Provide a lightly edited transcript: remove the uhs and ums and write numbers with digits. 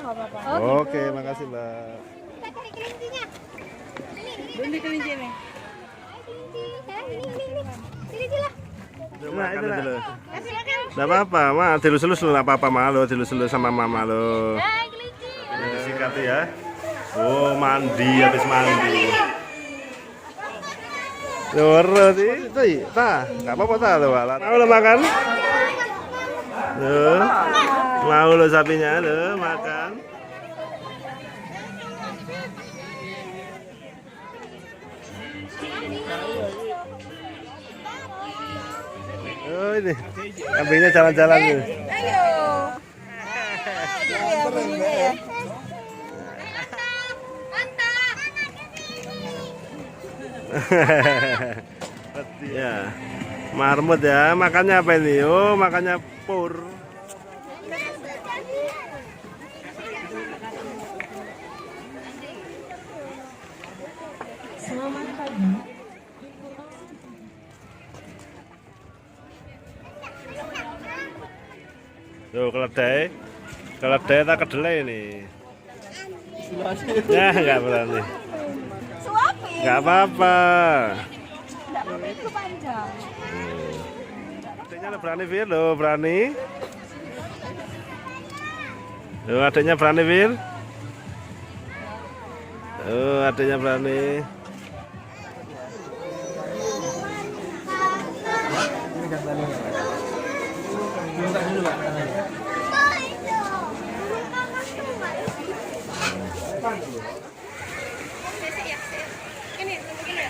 nggak apa-apa. Oke, makasih Mbak. Kita cari kelincinya. Ini kelinci nih. Ini. Kelinci lah. Makan dulu. Silakan. Enggak apa-apa, mah dilus-lus lu enggak apa-apa mah lo, dilus-lus sama mama lo. Kelinci. Ini disikat ya. Oh, mandi habis mandi. Loro sih, ta. Enggak apa-apa ta lo, Walat. Mau lo makan? Tuh. Mau lo sapinya lo makan. Oh ini, kambingnya jalan-jalan nih. Ayo. Ya, marmut ya. Makannya apa ini? Oh, makannya pur. Selamat pagi. Tuh keledai, keledai tak kedelai ini. Ya nggak berani. Suapin. Nggak apa-apa. Enggak apa-apa itu panjang. Adanya lo berani Fir, lo berani. Lo adanya berani Fir. Oh adanya berani. Ini, begini ya.